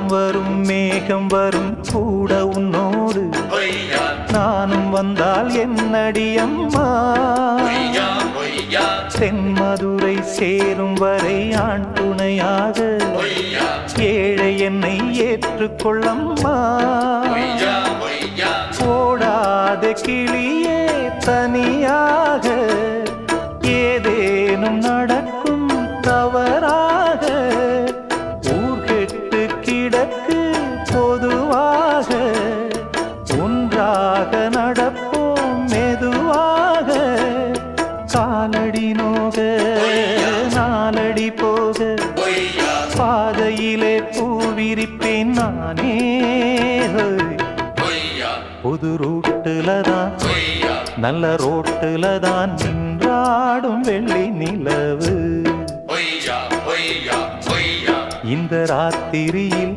மேகம் வரும் கூட உன்னோடு நானும் வந்தால் என்னடி அம்மா தென்மதுரை சேரும் வரை ஆண் துணையாக ஏழை என்னை ஏற்றுக்கொள்ளம்மா ஓடாத கிளியே தனியாக ஏதேனும் நடக்கும் தவறாக ஊர்கெட்டு கிடக்கு பொதுவாக ஒன்றாக நடப்போம் மெதுவாக காலடி நோக நாலடி போக பாதையிலே பூவிரிப்பேன் நானே புது ரூட்டுல தான் நல்ல ரோட்டுல தான் நின்றாடும் வெள்ளி நிலவு இந்த ராத்திரியில்